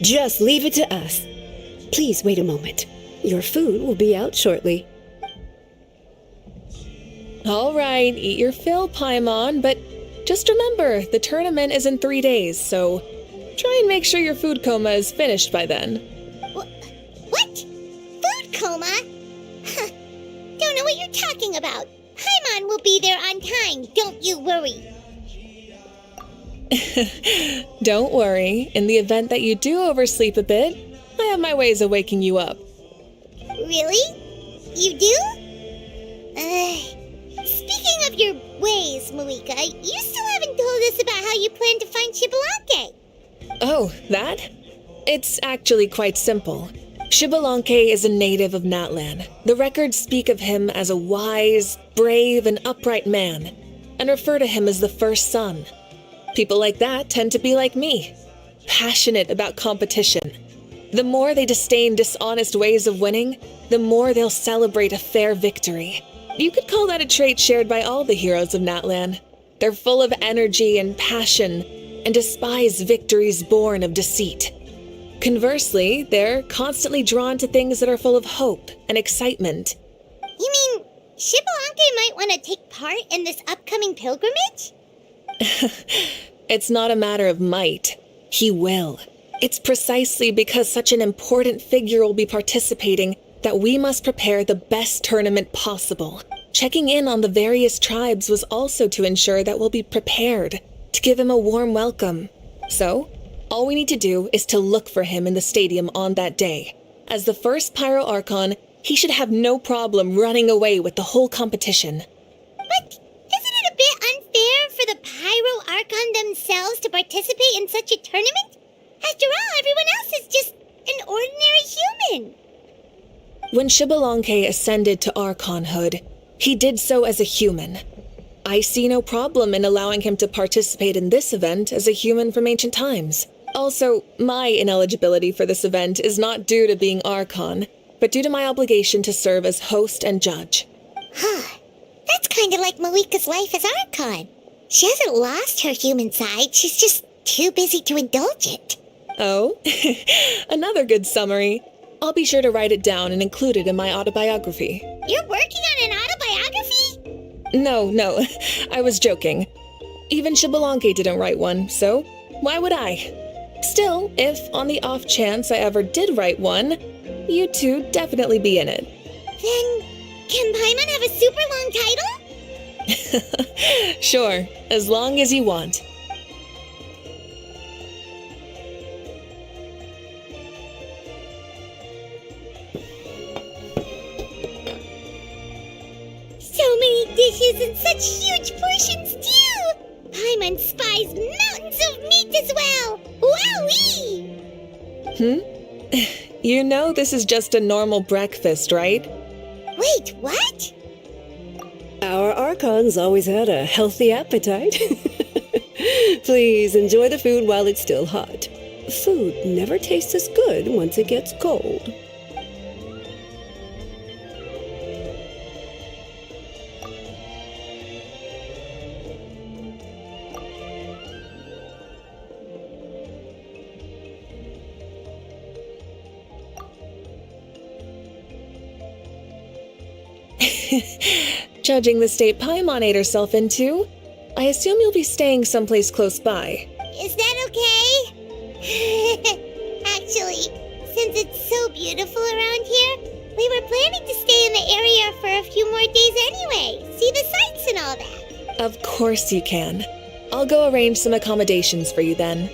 Just leave it to us. Please wait a moment. Your food will be out shortly. All right, eat your fill, Paimon, but just remember, the tournament is in 3 days, so try and make sure your food coma is finished by then. What? Food coma? Huh. Don't know what you're talking about. Paimon will be there on time, don't you worry. Don't worry, in the event that you do oversleep a bit, I have my ways of waking you up. Really? You do? Speaking of your ways, Malika, you still haven't told us about how you plan to find Xbalanque. Oh, that? It's actually quite simple. Xbalanque is a native of Natlan. The records speak of him as a wise, brave, and upright man, and refer to him as the first son. People like that tend to be like me, passionate about competition. The more they disdain dishonest ways of winning, the more they'll celebrate a fair victory. You could call that a trait shared by all the heroes of Natlan. They're full of energy and passion, and despise victories born of deceit. Conversely, they're constantly drawn to things that are full of hope and excitement. You mean Xbalanque might want to take part in this upcoming pilgrimage? It's not a matter of might. He will. It's precisely because such an important figure will be participating that we must prepare the best tournament possible. Checking in on the various tribes was also to ensure that we'll be prepared to give him a warm welcome. So, all we need to do is to look for him in the stadium on that day. As the first Pyro Archon, he should have no problem running away with the whole competition. But isn't it a bit unfair for the Pyro Archon themselves to participate in such a tournament? After all, everyone else is just an ordinary human. When Xbalanque ascended to Archonhood, he did so as a human. I see no problem in allowing him to participate in this event as a human from ancient times. Also, my ineligibility for this event is not due to being Archon, but due to my obligation to serve as host and judge. That's kind of like Malika's life as Archon. She hasn't lost her human side, she's just too busy to indulge it. Oh, another good summary. I'll be sure to write it down and include it in my autobiography. You're working on an autobiography? No, I was joking. Even Xbalanque didn't write one, so why would I? Still, if on the off chance I ever did write one, you two definitely be in it. Then, can Paimon have a super long title? Sure, as long as you want. So many dishes and such huge portions too! Paimon spies mountains of meat as well! Wowee! You know this is just a normal breakfast, right? Wait, what? Our Archons always had a healthy appetite. Please enjoy the food while it's still hot. Food never tastes as good once it gets cold. Judging the state Paimon ate herself into, I assume you'll be staying someplace close by. Is that okay? Actually, since it's so beautiful around here, we were planning to stay in the area for a few more days anyway. See the sights and all that. Of course you can. I'll go arrange some accommodations for you then.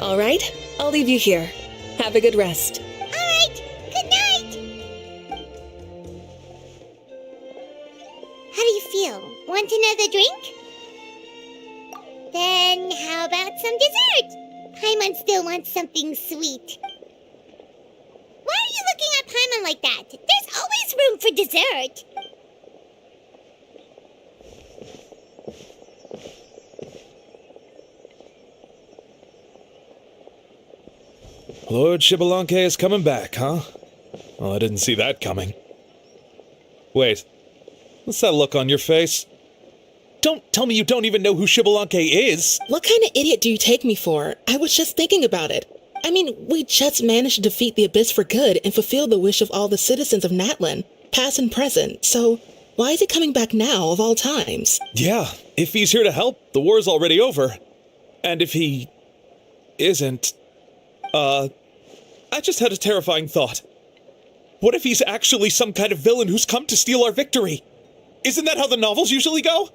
All right, I'll leave you here. Have a good rest. All right, good night. How do you feel? Want another drink? Then how about some dessert? Paimon still wants something sweet. Why are you looking at Paimon like that? There's always room for dessert. Lord Xbalanque is coming back, huh? Well, I didn't see that coming. Wait, what's that look on your face? Don't tell me you don't even know who Shibalanke is! What kind of idiot do you take me for? I was just thinking about it. I mean, we just managed to defeat the Abyss for good and fulfill the wish of all the citizens of Natlan, past and present, so why is he coming back now of all times? Yeah, if he's here to help, the war's already over. And if he isn't, I just had a terrifying thought. What if he's actually some kind of villain who's come to steal our victory? Isn't that how the novels usually go?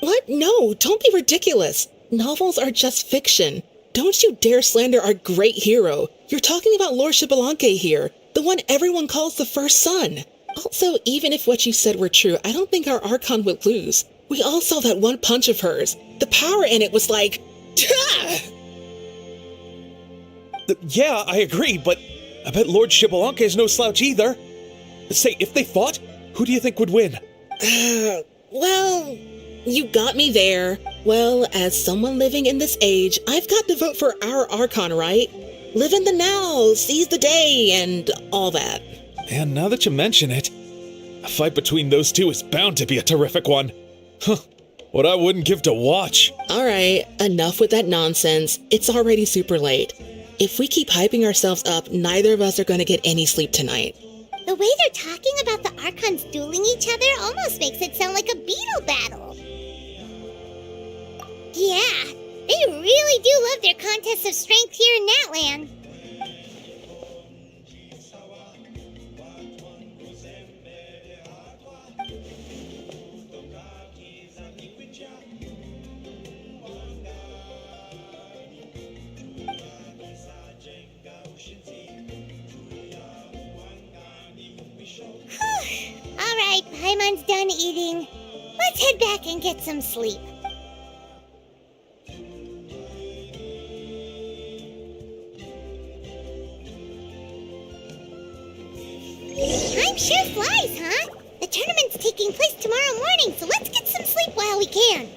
What? No, don't be ridiculous. Novels are just fiction. Don't you dare slander our great hero. You're talking about Lord Shibalanke here, the one everyone calls the first son. Also, even if what you said were true, I don't think our Archon would lose. We all saw that one punch of hers. The power in it was like... Yeah, I agree, but I bet Lord Shibalanke is no slouch either. Say, if they fought, who do you think would win? Well, you got me there. Well, as someone living in this age, I've got to vote for our Archon, right? Live in the now, seize the day, and all that. And now that you mention it, a fight between those two is bound to be a terrific one. Huh, what I wouldn't give to watch. Alright, enough with that nonsense. It's already super late. If we keep hyping ourselves up, neither of us are going to get any sleep tonight. The way they're talking about the Archons dueling each other almost makes it sound like a beetle battle. Yeah, they really do love their contests of strength here in Natlan. Alright, Paimon's done eating. Let's head back and get some sleep. Time sure flies, huh? The tournament's taking place tomorrow morning, so let's get some sleep while we can.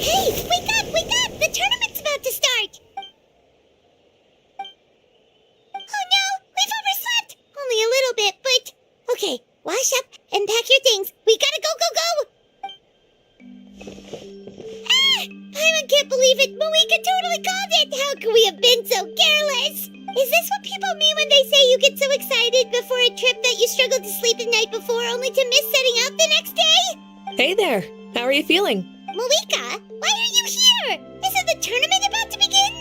Hey, wake up, wake up! The tournament's about to start! Oh no, we've overslept! Only a little bit, but... Okay, wash up and pack your things. We gotta go, go, go! Ah! Paimon can't believe it! Moeka totally called it! How could we have been so careless? Is this what people mean when they say you get so excited before a trip that you struggled to sleep the night before only to miss setting out the next day? Hey there, how are you feeling? Moeka, why are you here? Isn't the tournament about to begin?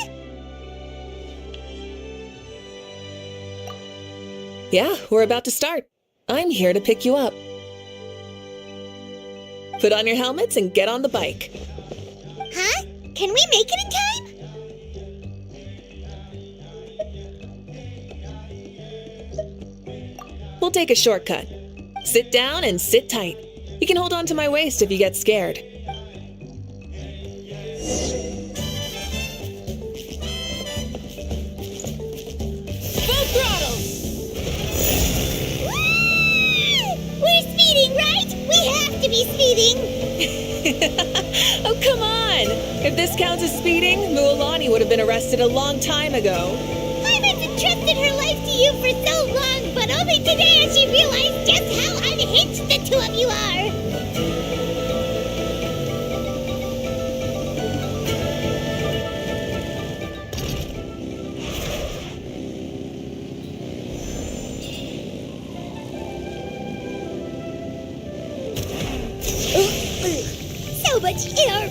Yeah, we're about to start. I'm here to pick you up. Put on your helmets and get on the bike. Huh? Can we make it in time? We'll take a shortcut. Sit down and sit tight. You can hold on to my waist if you get scared. Full throttle! Woo! We're speeding, right? We have to be speeding. Oh, come on! If this counts as speeding, Mualani would have been arrested a long time ago. Paimon's entrusted her life to you for so long, but only today has she realized just how unhinged the two of you are. So much air!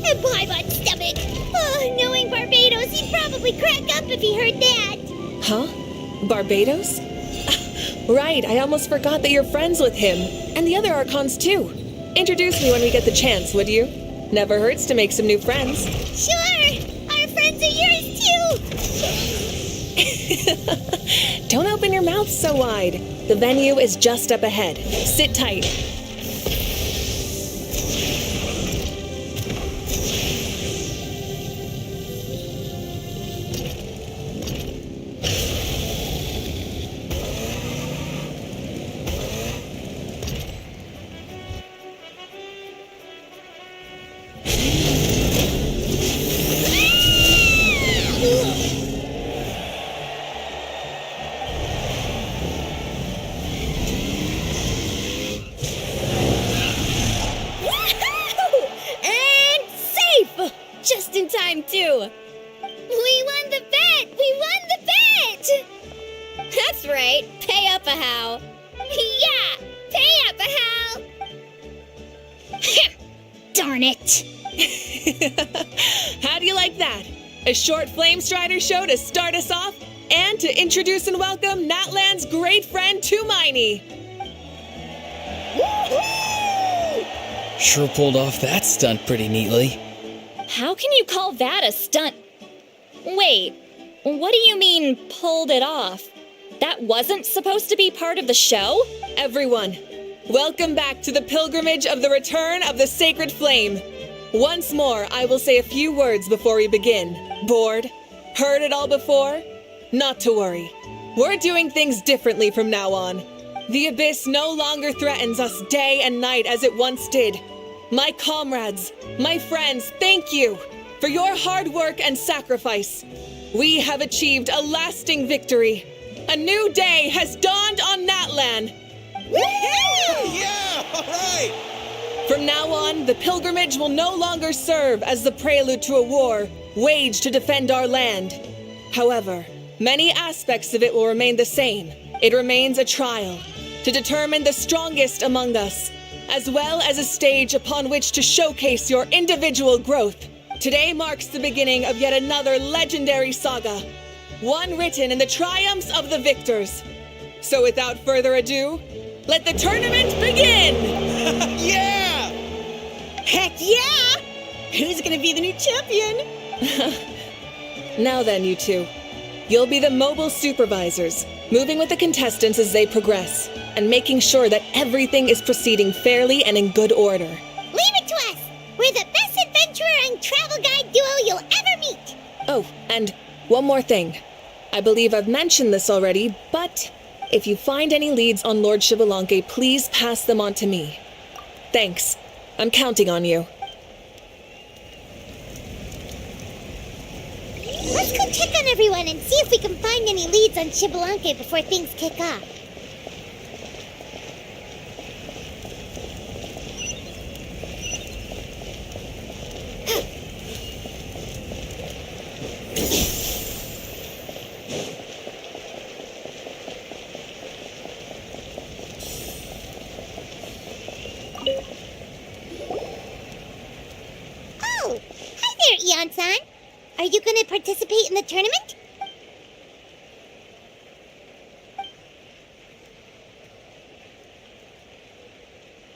And Paimon's stomach! Oh, knowing Barbados, he'd probably crack up if he heard that! Huh? Barbados? Right, I almost forgot that you're friends with him. And the other Archons, too. Introduce me when we get the chance, would you? Never hurts to make some new friends. Sure! Our friends are yours too! Don't open your mouth so wide. The venue is just up ahead. Sit tight. And safe! Just in time, too. We won the bet! We won the bet! That's right. Pay up a how. Yeah! Pay up a how! Darn it! How do you like that? A short Flame Strider show to start us off, and to introduce and welcome Natlan's great friend Tumaini. Sure pulled off that stunt pretty neatly. How can you call that a stunt? Wait, what do you mean, pulled it off? That wasn't supposed to be part of the show? Everyone, welcome back to the pilgrimage of the return of the sacred flame. Once more, I will say a few words before we begin. Bored? Heard it all before? Not to worry. We're doing things differently from now on. The abyss no longer threatens us day and night as it once did. My comrades, my friends, thank you for your hard work and sacrifice. We have achieved a lasting victory. A new day has dawned on Natlan. Yeah! All right! From now on, the pilgrimage will no longer serve as the prelude to a war waged to defend our land. However, many aspects of it will remain the same. It remains a trial to determine the strongest among us, as well as a stage upon which to showcase your individual growth. Today marks the beginning of yet another legendary saga, one written in the triumphs of the victors. So without further ado, let the tournament begin! Yeah! Heck yeah! Who's gonna be the new champion? Now then, you two. You'll be the mobile supervisors, moving with the contestants as they progress, and making sure that everything is proceeding fairly and in good order. Leave it to us! We're the best adventurer and travel guide duo you'll ever meet! Oh, and one more thing. I believe I've mentioned this already, but if you find any leads on Lord Shibalanke, please pass them on to me. Thanks. I'm counting on you. Let's go check on everyone and see if we can find any leads on Shibalanke before things kick off. Oh, hi there, Eon-san. Are you going to participate in the tournament?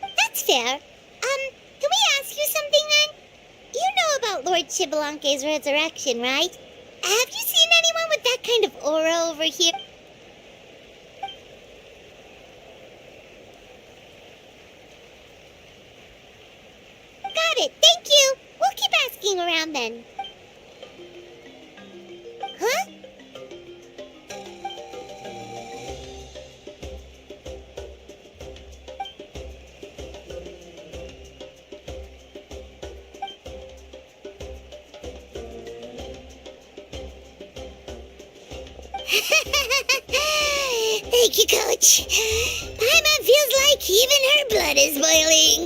That's fair. Can we ask you something then? You know about Lord Shibalanke's resurrection, right? Have you seen anyone with that kind of aura over here? Got it, thank you. We'll keep asking around then. Huh? Thank you, Coach. Paimon feels like even her blood is boiling.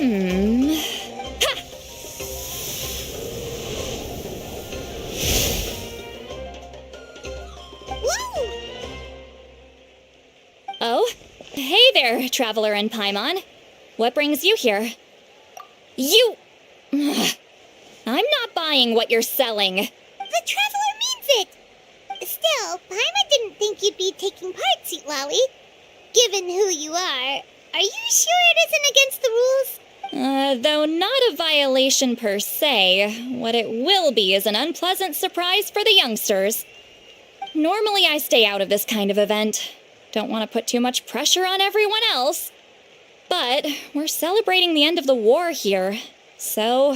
Woo! Oh, hey there, Traveler and Paimon. What brings you here? You... Ugh. I'm not buying what you're selling. The Traveler means it! Still, Paima didn't think you'd be taking part, Sweet Lolly. Given who you are you sure it isn't against the rules? Though not a violation per se, what it will be is an unpleasant surprise for the youngsters. Normally I stay out of this kind of event. Don't want to put too much pressure on everyone else. But we're celebrating the end of the war here, so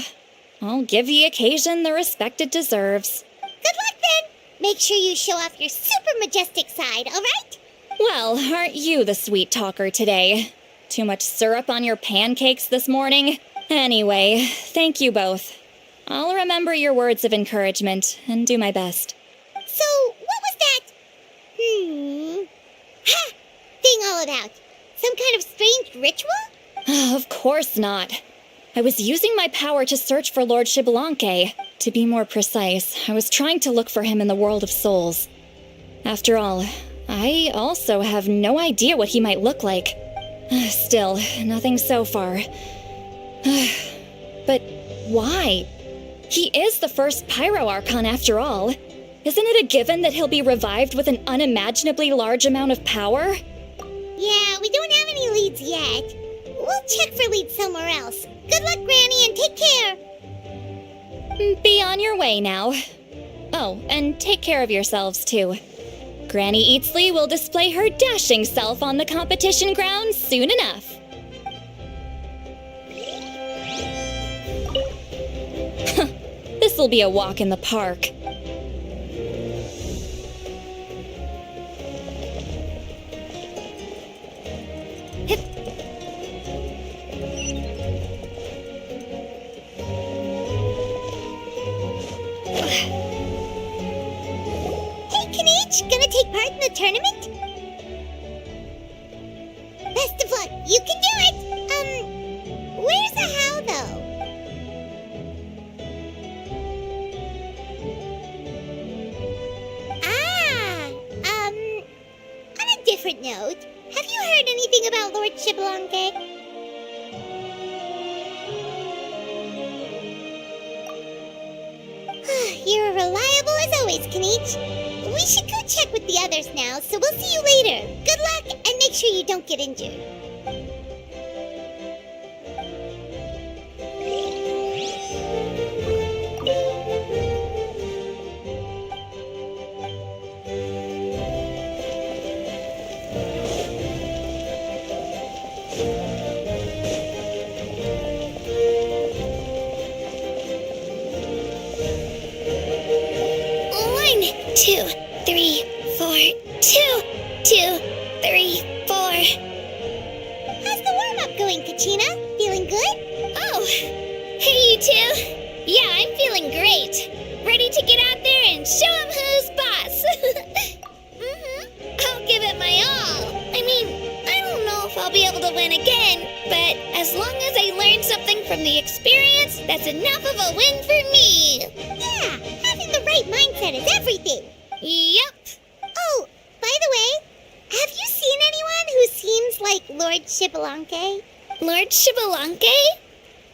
I'll give the occasion the respect it deserves. Good luck then! Make sure you show off your super majestic side, alright? Well, aren't you the sweet talker today? Too much syrup on your pancakes this morning? Anyway, thank you both. I'll remember your words of encouragement and do my best. So, what was that? Ha! Thing all about? Some kind of strange ritual? Of course not. I was using my power to search for Lord Xbalanque. To be more precise, I was trying to look for him in the world of souls. After all, I also have no idea what he might look like. Still, nothing so far. But why? He is the first Pyro Archon after all. Isn't it a given that he'll be revived with an unimaginably large amount of power? Yeah, we don't have any leads yet. We'll check for leads somewhere else. Good luck, Granny, and take care. Be on your way now. Oh, and take care of yourselves too. Granny Eatsley will display her dashing self on the competition grounds soon enough. This'll be a walk in the park. Gonna take part in the tournament? Best of luck. You can do it. Where's the how, though? On a different note, have you heard anything about Lord Xbalanque? You're reliable as always, Kanich. We should go check with the others now, so we'll see you later. Good luck, and make sure you don't get injured. Two, three, four. 2, 2, 3, 4. How's the warm-up going, Kachina? Feeling good? Oh, hey you two. Yeah, I'm feeling great. Ready to get out there and show 'em who's boss. I'll give it my all. I mean, I don't know if I'll be able to win again, but as long as I learn something from the experience, that's enough of a win for me. Yeah, having the right mindset is everything. Yep. Oh, by the way, have you seen anyone who seems like Lord Xbalanque? Lord Xbalanque?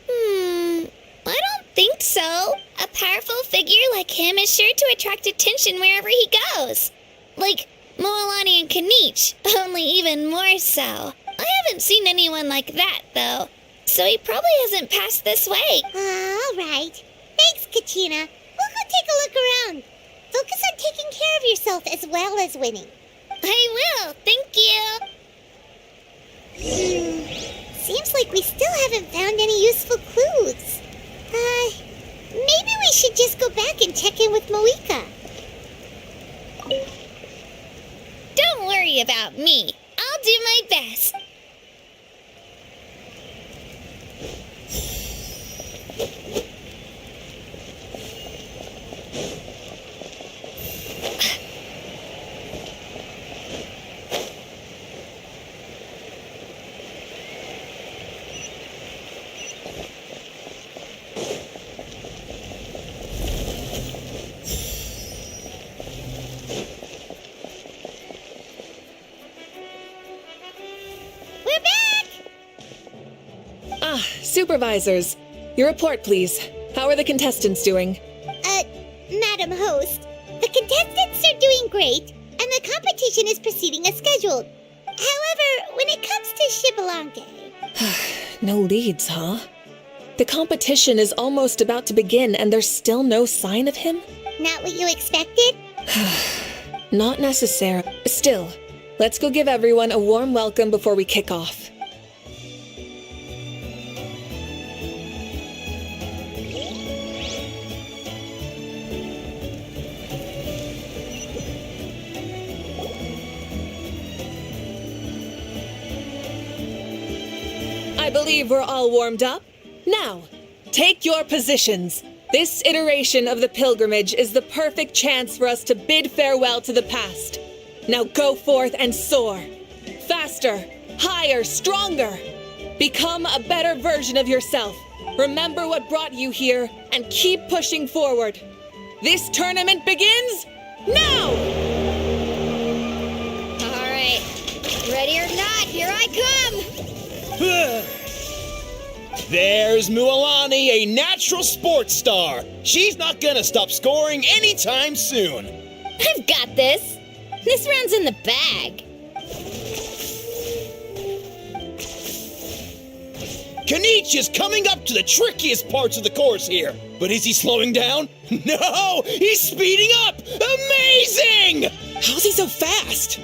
I don't think so. A powerful figure like him is sure to attract attention wherever he goes. Like Moalani and Kanich, only even more so. I haven't seen anyone like that, though. So he probably hasn't passed this way. All right. Thanks, Kachina. We'll go take a look around. Focus on taking care of yourself as well as winning. I will, thank you. Seems like we still haven't found any useful clues. Maybe we should just go back and check in with Moika. Don't worry about me. I'll do my best. Supervisors, your report, please. How are the contestants doing? Madam Host, the contestants are doing great, and the competition is proceeding as scheduled. However, when it comes to Shibalanke... No leads, huh? The competition is almost about to begin, and there's still no sign of him? Not what you expected? Not necessarily. Still, let's go give everyone a warm welcome before we kick off. I believe we're all warmed up. Now, take your positions. This iteration of the pilgrimage is the perfect chance for us to bid farewell to the past. Now go forth and soar. Faster, higher, stronger. Become a better version of yourself. Remember what brought you here and keep pushing forward. This tournament begins now! All right. Ready or not, here I come! There's Mualani, a natural sports star. She's not gonna stop scoring anytime soon. I've got this. This round's in the bag. Kenichi is coming up to the trickiest parts of the course here. But is he slowing down? No, he's speeding up! Amazing! How's he so fast?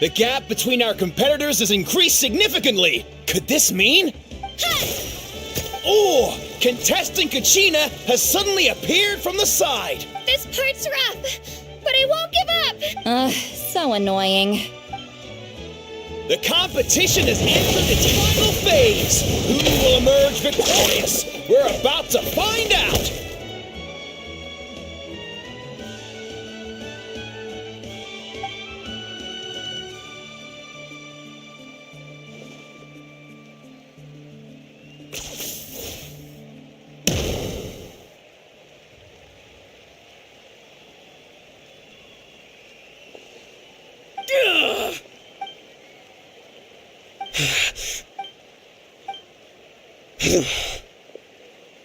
The gap between our competitors has increased significantly. Could this mean? Oh, contestant Kachina has suddenly appeared from the side. This part's rough, but I won't give up. So annoying. The competition has entered its final phase. Who will emerge victorious? We're about to find out.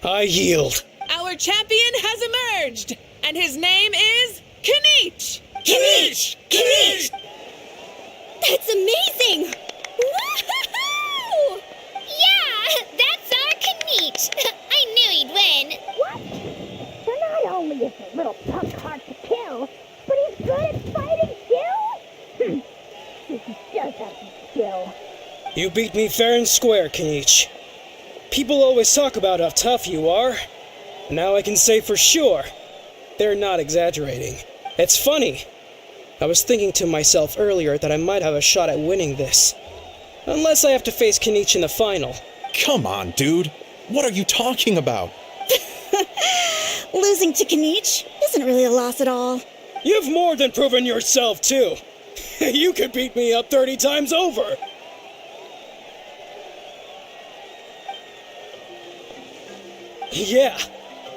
I yield. Our champion has emerged, and his name is Kenichi! Kenichi! Kenichi! That's amazing! Woohoo! Yeah, that's our Kenichi. I knew he'd win. What? So not only is the little punk hard to kill, but he's good at fighting too? He does have some skill. You beat me fair and square, Kenichi. People always talk about how tough you are. Now I can say for sure, they're not exaggerating. It's funny. I was thinking to myself earlier that I might have a shot at winning this. Unless I have to face Kenichi in the final. Come on, dude. What are you talking about? Losing to Kenichi isn't really a loss at all. You've more than proven yourself, too. You could beat me up 30 times over. Yeah.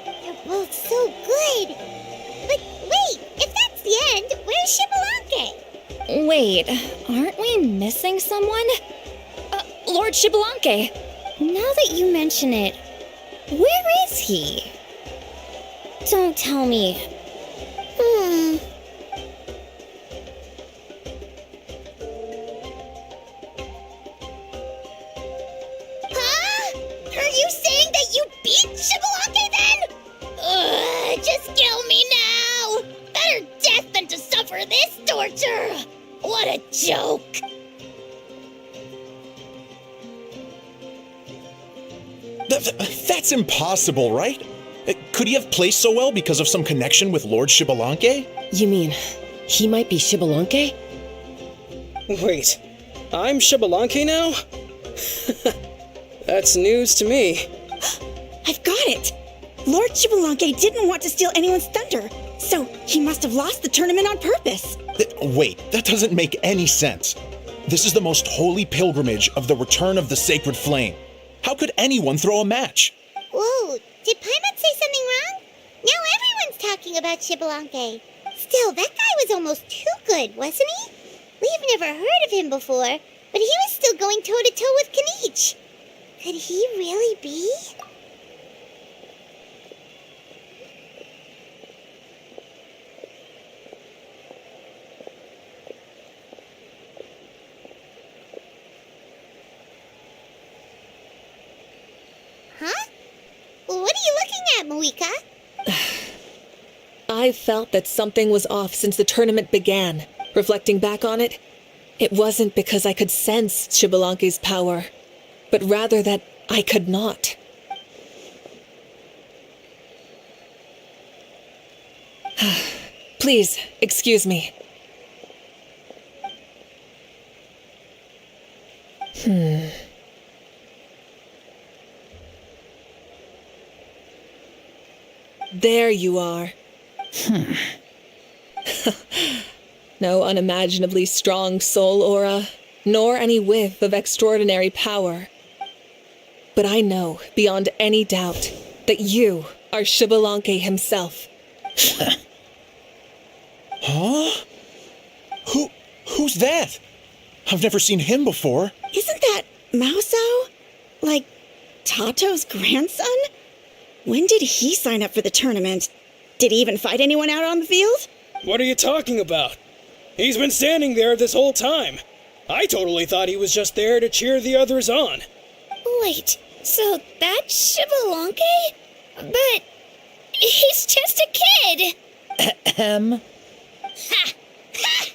They're both so good. But wait, if that's the end, where's Shibalanke? Wait, aren't we missing someone? Lord Shibalanke. Now that you mention it, where is he? Don't tell me. Huh? Are you saying that you beat Shibalanke then? Just kill me now! Better death than to suffer this torture! What a joke! That's impossible, right? Could he have placed so well because of some connection with Lord Shibalanke? You mean, he might be Shibalanke? Wait, I'm Shibalanke now? That's news to me. I've got it! Lord Shibalanke didn't want to steal anyone's thunder, so he must have lost the tournament on purpose. Wait, that doesn't make any sense. This is the most holy pilgrimage of the return of the sacred flame. How could anyone throw a match? Whoa, did Paimon say something wrong? Now everyone's talking about Shibalanke. Still, that guy was almost too good, wasn't he? We've never heard of him before, but he was still going toe-to-toe with Kenichi. Could he really be? Huh? What are you looking at, Moika? I felt that something was off since the tournament began. Reflecting back on it, it wasn't because I could sense Xbalanque's power, but rather that I could not. Please, excuse me. There you are. No unimaginably strong soul aura, nor any whiff of extraordinary power. But I know, beyond any doubt, that you are Xbalanque himself. Huh? Who's that? I've never seen him before. Isn't that Mauso? Like, Tato's grandson? When did he sign up for the tournament? Did he even fight anyone out on the field? What are you talking about? He's been standing there this whole time. I totally thought he was just there to cheer the others on. Wait, so that's Xbalanque? But he's just a kid. Ha! Ha!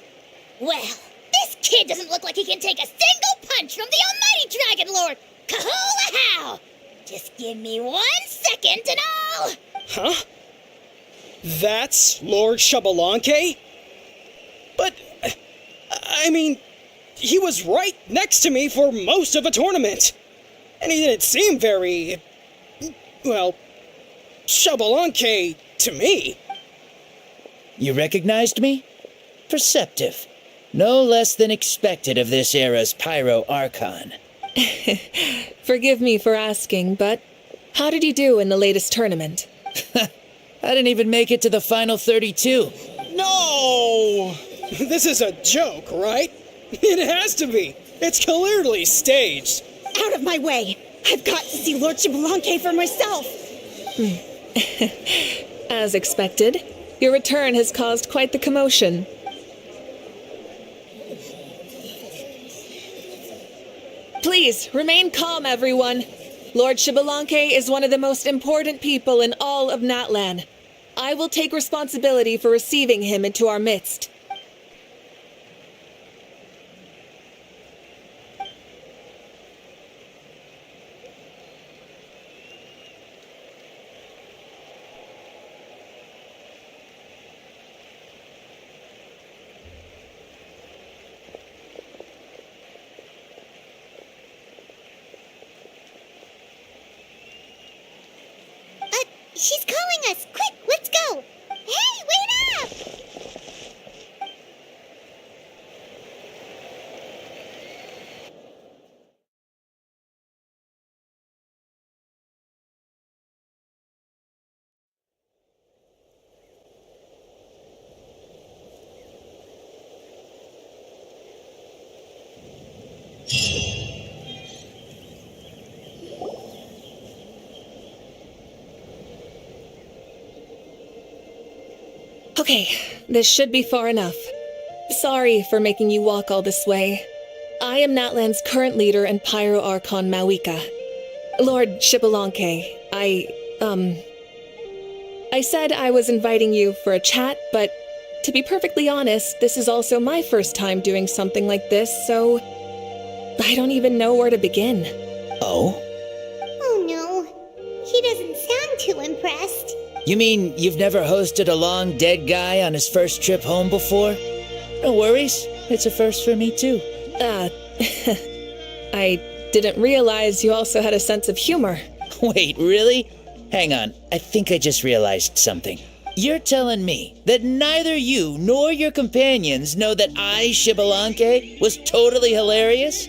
Well, this kid doesn't look like he can take a single punch from the almighty Dragon Lord! Kahula how! Just give me 1 second and I'll... Huh? That's Lord Xbalanque? But, I mean, he was right next to me for most of the tournament. And he didn't seem very, well, Xbalanque to me. You recognized me? Perceptive. No less than expected of this era's Pyro Archon. Forgive me for asking, but how did you do in the latest tournament? I didn't even make it to the final 32. No! This is a joke, right? It has to be. It's clearly staged. Out of my way! I've got to see Lord Xbalanque for myself! As expected, your return has caused quite the commotion. Please, remain calm, everyone. Lord Xbalanque is one of the most important people in all of Natlan. I will take responsibility for receiving him into our midst. She's calling us! Quick, let's go! Hey, wait up! Okay, this should be far enough. Sorry for making you walk all this way. I am Natlan's current leader and Pyro Archon Mawika. Lord Xbalanque, I said I was inviting you for a chat, but to be perfectly honest, this is also my first time doing something like this, so I don't even know where to begin. Oh? Oh no, he doesn't sound too impressed. You mean you've never hosted a long dead guy on his first trip home before? No worries. It's a first for me, too. I didn't realize you also had a sense of humor. Wait, really? Hang on. I think I just realized something. You're telling me that neither you nor your companions know that I, Xbalanque, was totally hilarious?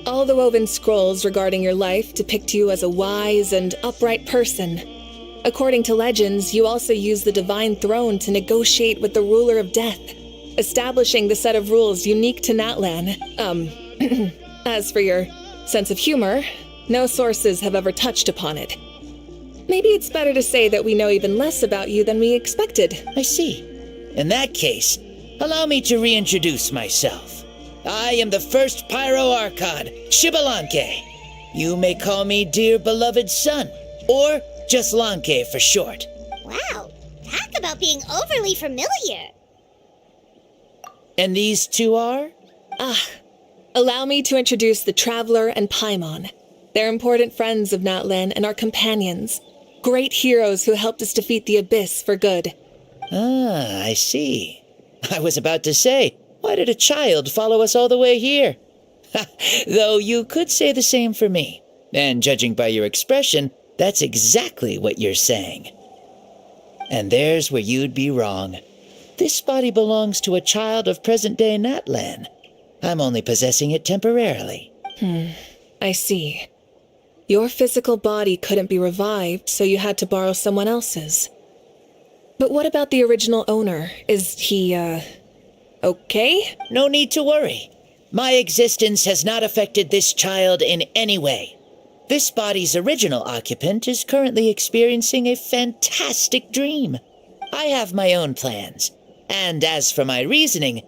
All the woven scrolls regarding your life depict you as a wise and upright person. According to legends, you also use the Divine Throne to negotiate with the Ruler of Death, establishing the set of rules unique to Natlan. As for your sense of humor, no sources have ever touched upon it. Maybe it's better to say that we know even less about you than we expected. I see. In that case, allow me to reintroduce myself. I am the first Pyro Archon, Shibalanke. You may call me dear beloved son, or just Lanke for short. Wow, talk about being overly familiar. And these two are? Allow me to introduce the Traveler and Paimon. They're important friends of Natlan and our companions. Great heroes who helped us defeat the Abyss for good. Ah, I see. I was about to say, why did a child follow us all the way here? Though you could say the same for me. And judging by your expression, that's exactly what you're saying. And there's where you'd be wrong. This body belongs to a child of present-day Natlan. I'm only possessing it temporarily. I see. Your physical body couldn't be revived, so you had to borrow someone else's. But what about the original owner? Is he, okay? No need to worry. My existence has not affected this child in any way. This body's original occupant is currently experiencing a fantastic dream. I have my own plans, and as for my reasoning,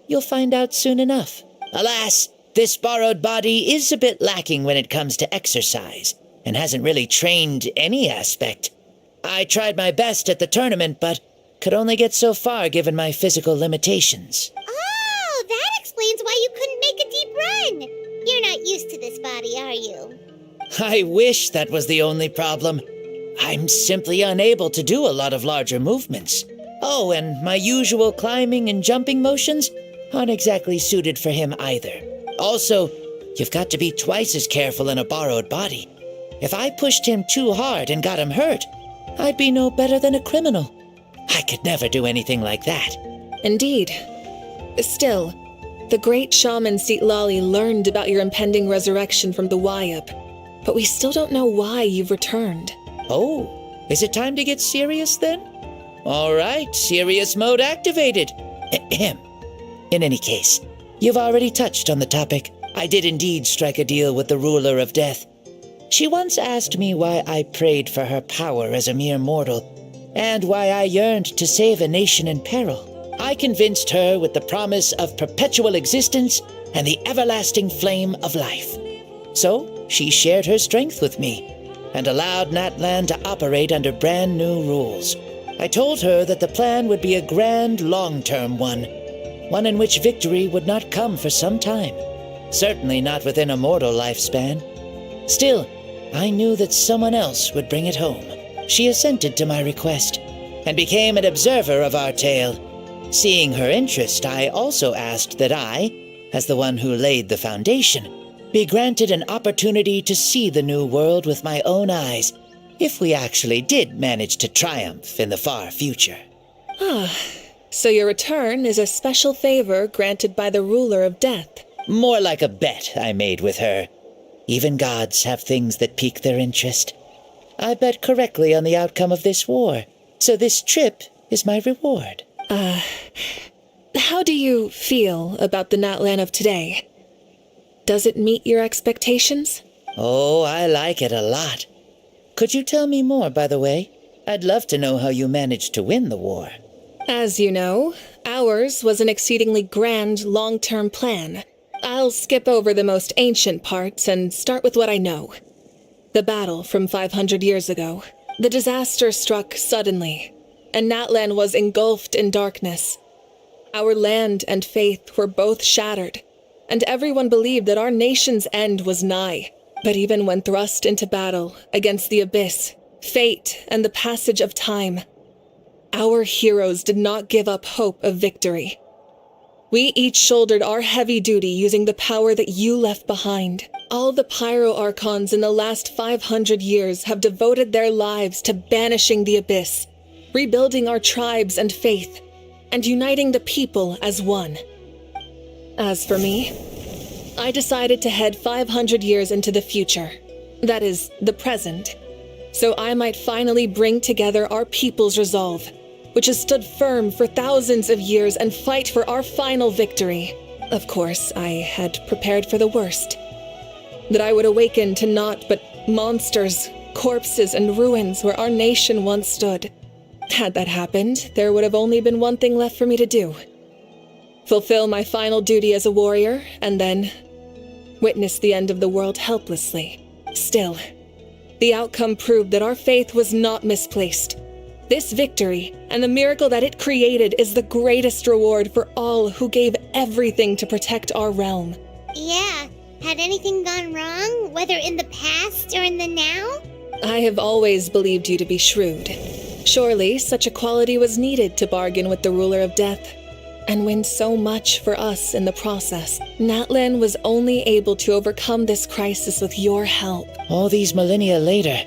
you'll find out soon enough. Alas, this borrowed body is a bit lacking when it comes to exercise, and hasn't really trained any aspect. I tried my best at the tournament, but could only get so far given my physical limitations. Oh, that explains why you couldn't make a deep run. You're not used to this body, are you? I wish that was the only problem. I'm simply unable to do a lot of larger movements. Oh, and my usual climbing and jumping motions aren't exactly suited for him either. Also, you've got to be twice as careful in a borrowed body. If I pushed him too hard and got him hurt, I'd be no better than a criminal. I could never do anything like that. Indeed. Still, the great shaman Seatlali learned about your impending resurrection from the Wayup, but we still don't know why you've returned. Oh, is it time to get serious then? All right, serious mode activated. Ahem. In any case, you've already touched on the topic. I did indeed strike a deal with the ruler of death. She once asked me why I prayed for her power as a mere mortal, and why I yearned to save a nation in peril. I convinced her with the promise of perpetual existence and the everlasting flame of life. So she shared her strength with me, and allowed Natlan to operate under brand new rules. I told her that the plan would be a grand, long-term one in which victory would not come for some time. Certainly not within a mortal lifespan. Still, I knew that someone else would bring it home. She assented to my request, and became an observer of our tale. Seeing her interest, I also asked that I, as the one who laid the foundation, be granted an opportunity to see the new world with my own eyes, if we actually did manage to triumph in the far future. So your return is a special favor granted by the ruler of death. More like a bet I made with her. Even gods have things that pique their interest. I bet correctly on the outcome of this war, so this trip is my reward. How do you feel about the Natlan of today? Does it meet your expectations? Oh, I like it a lot. Could you tell me more, by the way? I'd love to know how you managed to win the war. As you know, ours was an exceedingly grand, long-term plan. I'll skip over the most ancient parts and start with what I know. The battle from 500 years ago. The disaster struck suddenly, and Natlan was engulfed in darkness. Our land and faith were both shattered, and everyone believed that our nation's end was nigh. But even when thrust into battle against the Abyss, fate, and the passage of time, our heroes did not give up hope of victory. We each shouldered our heavy duty using the power that you left behind. All the Pyro Archons in the last 500 years have devoted their lives to banishing the Abyss, rebuilding our tribes and faith, and uniting the people as one. As for me, I decided to head 500 years into the future, that is, the present, so I might finally bring together our people's resolve, which has stood firm for thousands of years, and fight for our final victory. Of course, I had prepared for the worst. that I would awaken to naught but monsters, corpses, and ruins where our nation once stood. Had that happened, there would have only been one thing left for me to do. Fulfill my final duty as a warrior, and then witness the end of the world helplessly. Still, the outcome proved that our faith was not misplaced. This victory, and the miracle that it created, is the greatest reward for all who gave everything to protect our realm. Yeah. Had anything gone wrong, whether in the past or in the now? I have always believed you to be shrewd. Surely, such a quality was needed to bargain with the ruler of death, and win so much for us in the process. Natlan was only able to overcome this crisis with your help. All these millennia later,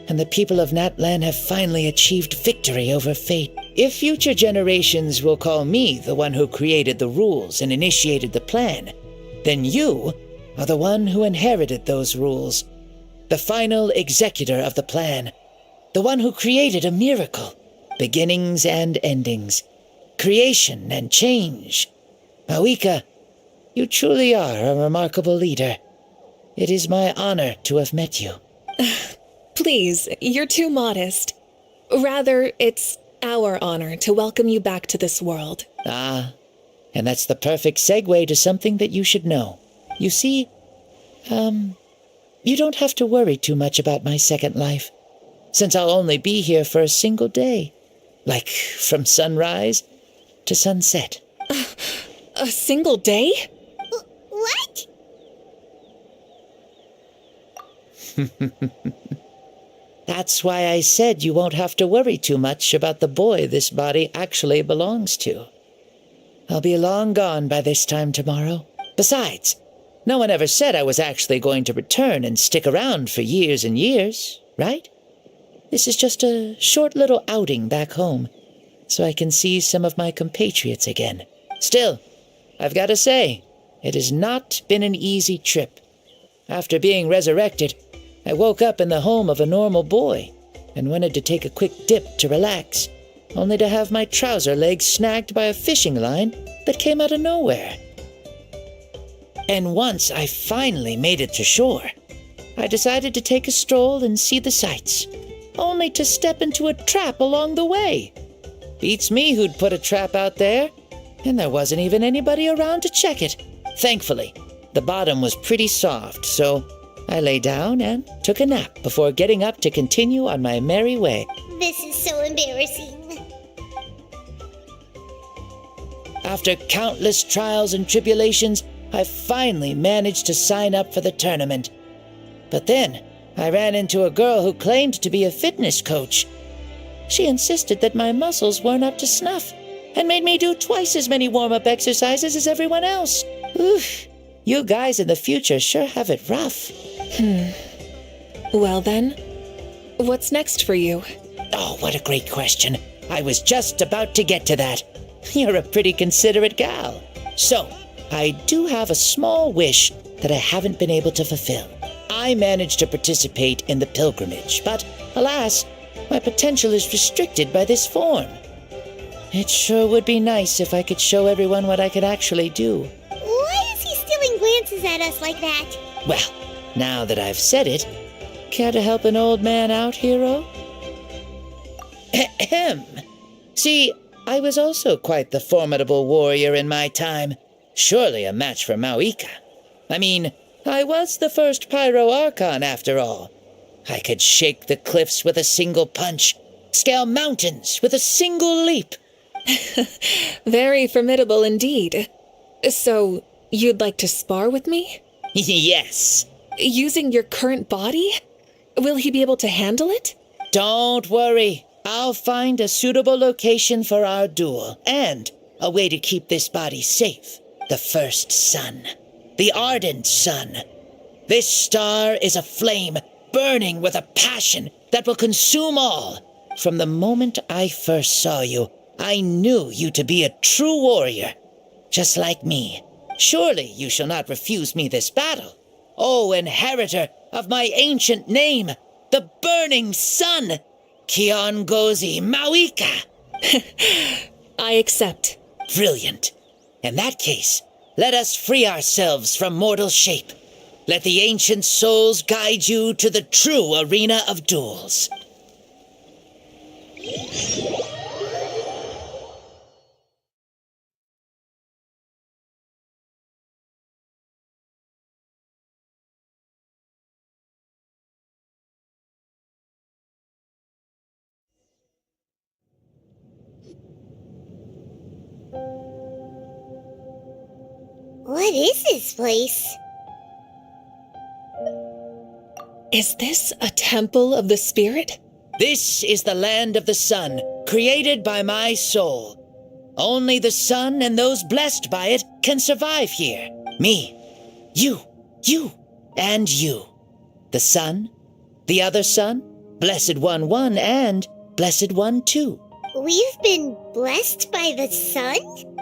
and the people of Natlan have finally achieved victory over fate. If future generations will call me the one who created the rules and initiated the plan, then you are the one who inherited those rules, the final executor of the plan, the one who created a miracle, beginnings and endings, creation and change. Mawika, you truly are a remarkable leader. It is my honor to have met you. Please, you're too modest. Rather, it's our honor to welcome you back to this world. Ah, and that's the perfect segue to something that you should know. You see, you don't have to worry too much about my second life, since I'll only be here for a single day, like from sunrise to sunset. A single day? What? That's why I said you won't have to worry too much about the boy this body actually belongs to. I'll be long gone by this time tomorrow. Besides, no one ever said I was actually going to return and stick around for years and years, right? This is just a short little outing back home, so I can see some of my compatriots again. Still, I've got to say, it has not been an easy trip. After being resurrected, I woke up in the home of a normal boy and wanted to take a quick dip to relax, only to have my trouser legs snagged by a fishing line that came out of nowhere. And once I finally made it to shore, I decided to take a stroll and see the sights, only to step into a trap along the way. Beats me who'd put a trap out there, and there wasn't even anybody around to check it. Thankfully, the bottom was pretty soft, so I lay down and took a nap before getting up to continue on my merry way. This is so embarrassing. After countless trials and tribulations, I finally managed to sign up for the tournament. But then, I ran into a girl who claimed to be a fitness coach. She insisted that my muscles weren't up to snuff, and made me do twice as many warm-up exercises as everyone else. Oof, you guys in the future sure have it rough. Well then, what's next for you? Oh, what a great question. I was just about to get to that. You're a pretty considerate gal. So, I do have a small wish that I haven't been able to fulfill. I managed to participate in the pilgrimage, but alas, my potential is restricted by this form. It sure would be nice if I could show everyone what I could actually do. Why is he stealing glances at us like that? Well, now that I've said it, care to help an old man out, hero? Ahem. See, I was also quite the formidable warrior in my time. Surely a match for Mawika. I mean, I was the first Pyro Archon after all. I could shake the cliffs with a single punch, scale mountains with a single leap. Very formidable indeed. So, you'd like to spar with me? Yes. Using your current body? Will he be able to handle it? Don't worry. I'll find a suitable location for our duel, and a way to keep this body safe. The first sun. The ardent sun. This star is a flame, burning with a passion that will consume all. From the moment I first saw you, I knew you to be a true warrior, just like me. Surely you shall not refuse me this battle. O inheritor of my ancient name, the burning sun, Kiongozi Mawika. I accept. Brilliant. In that case, let us free ourselves from mortal shape. Let the ancient souls guide you to the true arena of duels. What is this place? Is this a temple of the spirit? This is the land of the sun, created by my soul. Only the sun and those blessed by it can survive here. Me, you, and you. The sun, the other sun, Blessed One 1, and Blessed One 2. We've been blessed by the sun?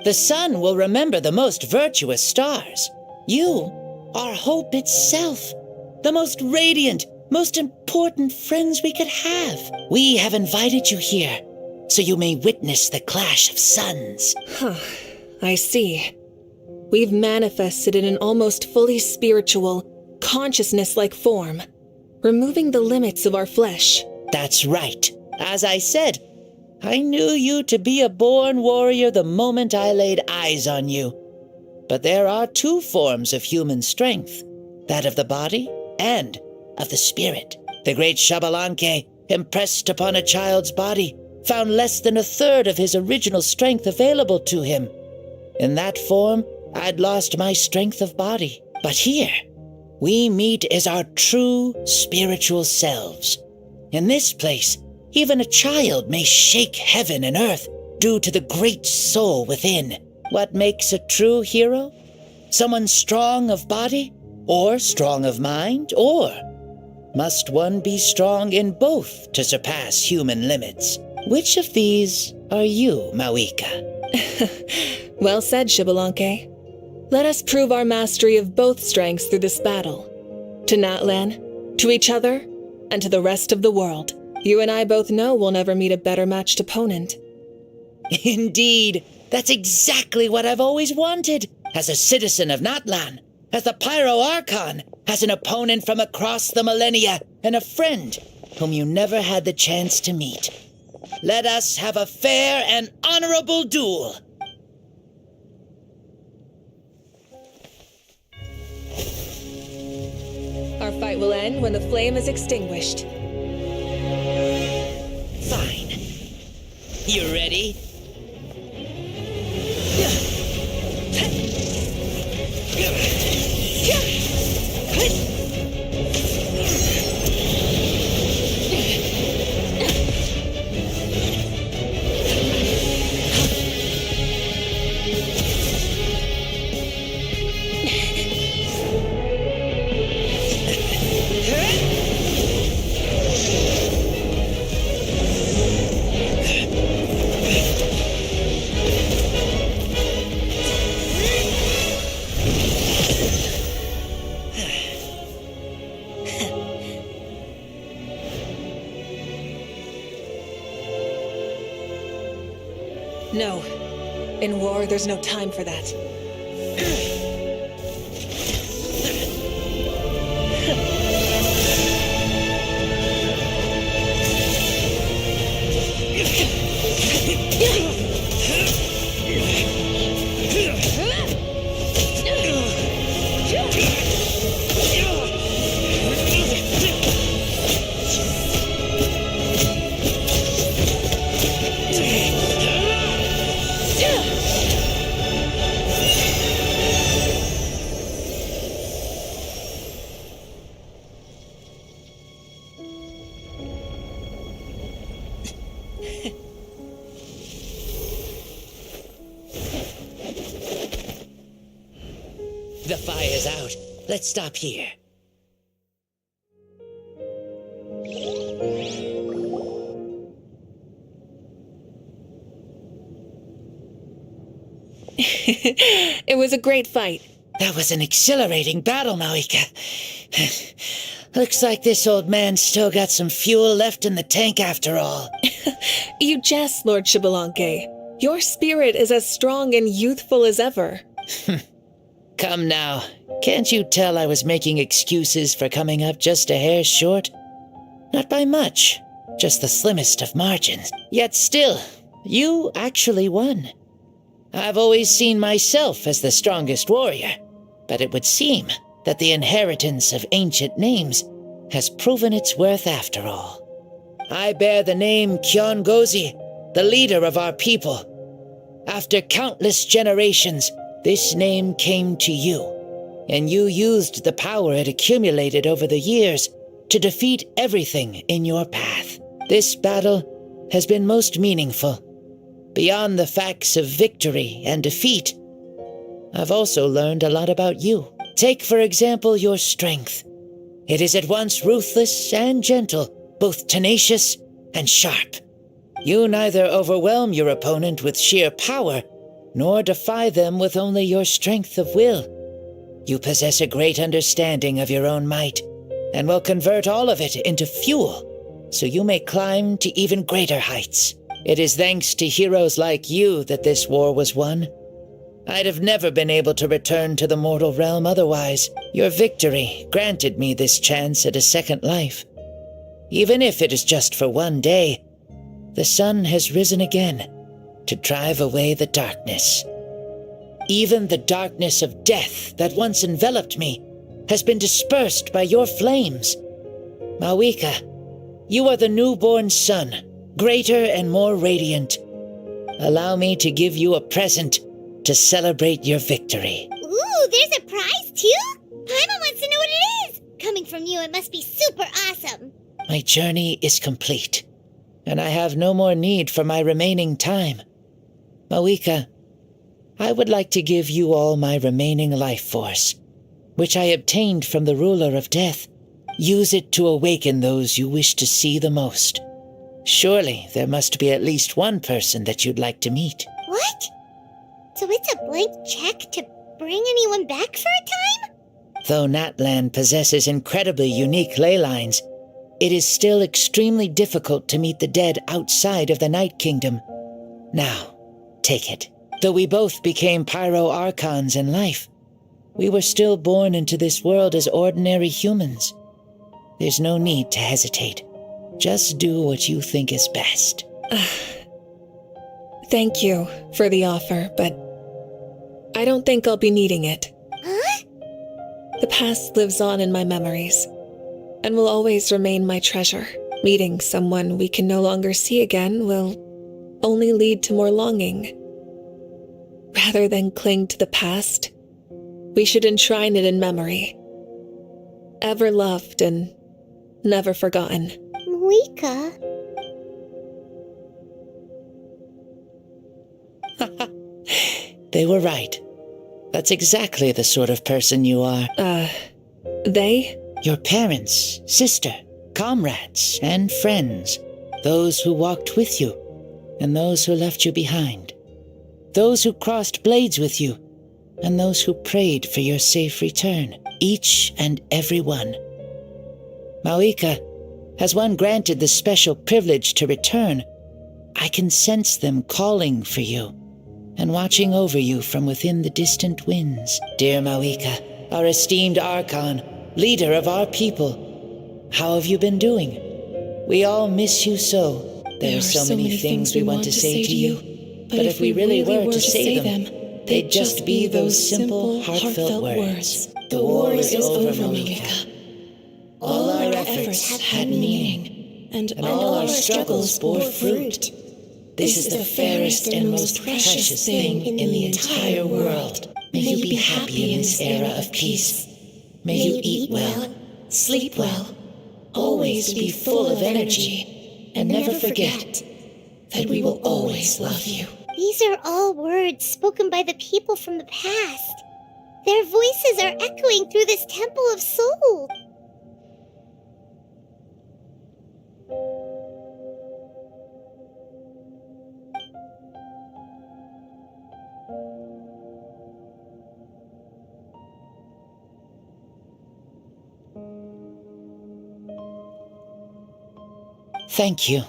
The sun will remember the most virtuous stars. You are hope itself. The most radiant, most important friends we could have. We have invited you here, so you may witness the clash of suns. I see. We've manifested in an almost fully spiritual, consciousness-like form, removing the limits of our flesh. That's right. As I said, I knew you to be a born warrior the moment I laid eyes on you. But there are two forms of human strength, that of the body and of the spirit. The great Xbalanque, impressed upon a child's body, found less than a third of his original strength available to him. In that form, I'd lost my strength of body. But here, we meet as our true spiritual selves. In this place, even a child may shake heaven and earth due to the great soul within. What makes a true hero? Someone strong of body, or strong of mind, or must one be strong in both to surpass human limits? Which of these are you, Mawika? Well said, Xbalanque. Let us prove our mastery of both strengths through this battle. To Natlan, to each other, and to the rest of the world. You and I both know we'll never meet a better matched opponent. Indeed, that's exactly what I've always wanted. As a citizen of Natlan, as the Pyro Archon, as an opponent from across the millennia, and a friend whom you never had the chance to meet. Let us have a fair and honorable duel. Our fight will end when the flame is extinguished. Fine. You ready? No. In war, there's no time for that. The fire's out. Let's stop here. It was a great fight. That was an exhilarating battle, Mawika. Looks like this old man's still got some fuel left in the tank after all. You jest, Lord Xbalanque. Your spirit is as strong and youthful as ever. Come now, can't you tell I was making excuses for coming up just a hair short? Not by much, just the slimmest of margins. Yet still, you actually won. I've always seen myself as the strongest warrior, but it would seem that the inheritance of ancient names has proven its worth after all. I bear the name Kiongozi, the leader of our people. After countless generations, this name came to you, and you used the power it accumulated over the years to defeat everything in your path. This battle has been most meaningful. Beyond the facts of victory and defeat, I've also learned a lot about you. Take, for example, your strength. It is at once ruthless and gentle, both tenacious and sharp. You neither overwhelm your opponent with sheer power, nor defy them with only your strength of will. You possess a great understanding of your own might, and will convert all of it into fuel, so you may climb to even greater heights. It is thanks to heroes like you that this war was won. I'd have never been able to return to the mortal realm otherwise. Your victory granted me this chance at a second life. Even if it is just for one day, the sun has risen again to drive away the darkness. Even the darkness of death that once enveloped me has been dispersed by your flames. Mawika, you are the newborn sun, greater and more radiant. Allow me to give you a present to celebrate your victory. Ooh, there's a prize too? Paimon wants to know what it is. Coming from you, it must be super awesome. My journey is complete, and I have no more need for my remaining time. Mawika, I would like to give you all my remaining life force, which I obtained from the ruler of death. Use it to awaken those you wish to see the most. Surely there must be at least one person that you'd like to meet. What? So it's a blank check to bring anyone back for a time? Though Natlan possesses incredibly unique ley lines, it is still extremely difficult to meet the dead outside of the Night Kingdom. Now, take it. Though we both became Pyro-Archons in life, we were still born into this world as ordinary humans. There's no need to hesitate. Just do what you think is best. Thank you for the offer, but I don't think I'll be needing it. Huh? The past lives on in my memories, and will always remain my treasure. Meeting someone we can no longer see again will only lead to more longing. Rather than cling to the past, we should enshrine it in memory. Ever loved and never forgotten. Mawika. They were right. That's exactly the sort of person you are. They? Your parents, sister, comrades, and friends. Those who walked with you, and those who left you behind. Those who crossed blades with you, and those who prayed for your safe return. Each and every one. Mawika, as one granted the special privilege to return, I can sense them calling for you, and watching over you from within the distant winds. Dear Mawika, our esteemed Archon, leader of our people, how have you been doing? We all miss you so. There are so many things we want to say to you, but if we really were to say them, they'd just be those simple, heartfelt words. The war is over, Mawika. All our efforts had meaning, and all our struggles bore fruit. This is the fairest and most precious thing in the entire world. May you be happy in this era of peace. May you eat well, sleep well, always be full of energy, and never forget that we will always love you. These are all words spoken by the people from the past. Their voices are echoing through this temple of soul. Thank you.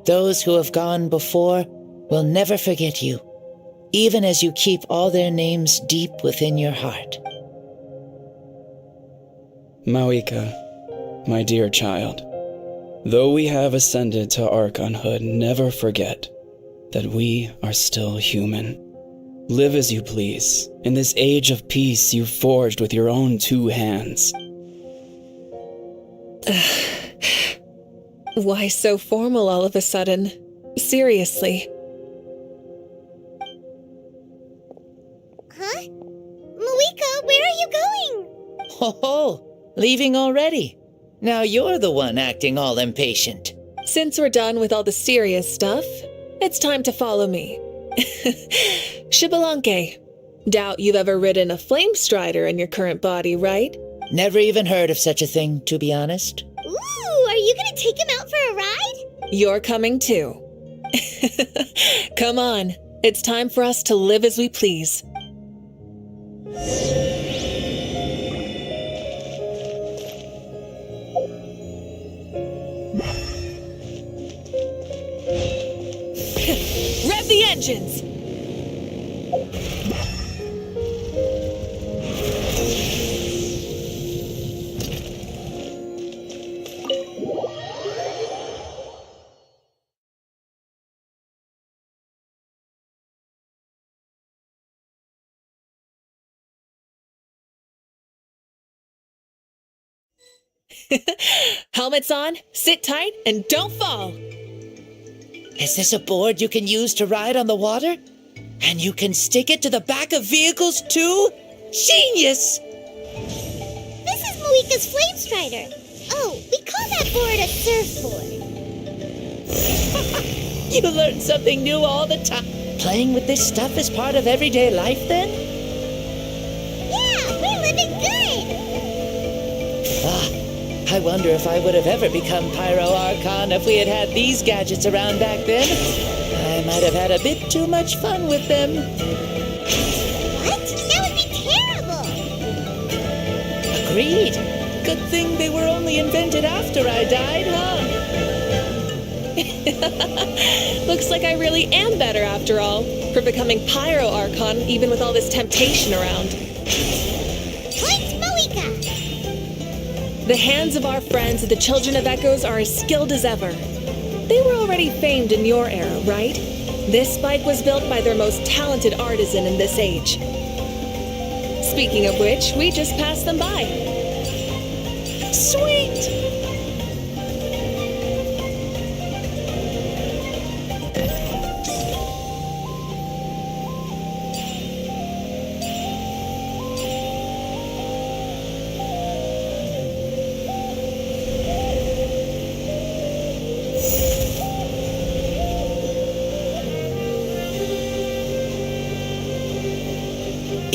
Those who have gone before will never forget you. even as you keep all their names deep within your heart. Mauika, my dear child, though we have ascended to Archonhood, never forget that we are still human. Live as you please, in this age of peace you forged with your own 2 hands. Why so formal all of a sudden? Seriously. Huh? Mauika, where are you going? Ho ho! Leaving already? Now you're the one acting all impatient. Since we're done with all the serious stuff, it's time to follow me. Xbalanque, doubt you've ever ridden a flame strider in your current body, right? Never even heard of such a thing, to be honest. Ooh, are you gonna take him out for a ride? You're coming too. Come on, it's time for us to live as we please. Rev the engines! Helmets on, sit tight, and don't fall! Is this a board you can use to ride on the water? And you can stick it to the back of vehicles too? Genius! This is Mauika's flame strider. Oh, we call that board a surfboard. You learn something new all the time. Playing with this stuff is part of everyday life then? Yeah, we're living good. I wonder if I would have ever become Pyro Archon if we had had these gadgets around back then. I might have had a bit too much fun with them. What? That would be terrible. Agreed. Good thing they were only invented after I died, huh? Looks like I really am better after all, for becoming Pyro Archon even with all this temptation around. Point Mauika. The hands of our friends at the Children of Echoes are as skilled as ever. They were already famed in your era, right? This bike was built by their most talented artisan in this age. Speaking of which, we just passed them by. Sweet!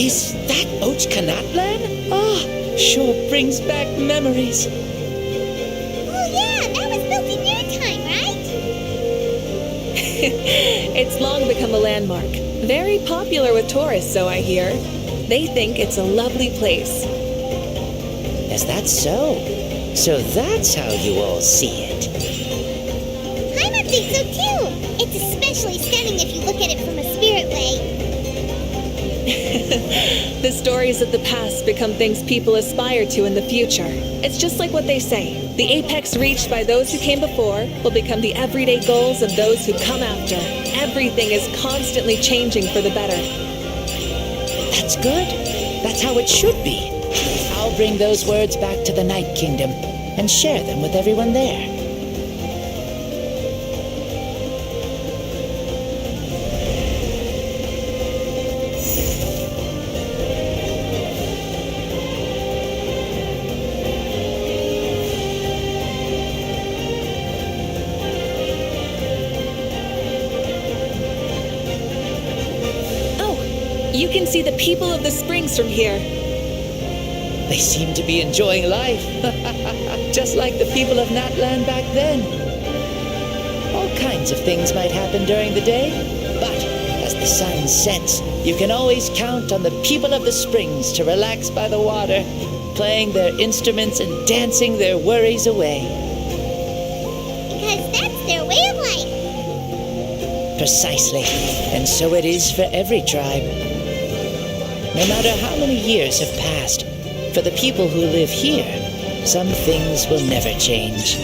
Is that Ochkanatlan? Ah, sure brings back memories. Oh yeah, that was built in your time, right? It's long become a landmark. Very popular with tourists, so I hear. They think it's a lovely place. Is that so? So that's how you all see it. Paimon thinks so too. It's especially stunning if you look at it from a spirit way. The stories of the past become things people aspire to in the future. It's just like what they say. The apex reached by those who came before will become the everyday goals of those who come after. Everything is constantly changing for the better. That's good. That's how it should be. I'll bring those words back to the Night Kingdom and share them with everyone there. You can see the people of the springs from here. They seem to be enjoying life, just like the people of Natlan back then. All kinds of things might happen during the day, but as the sun sets, you can always count on the people of the springs to relax by the water, playing their instruments and dancing their worries away. Because that's their way of life. Precisely. And so it is for every tribe. No matter how many years have passed, for the people who live here, some things will never change.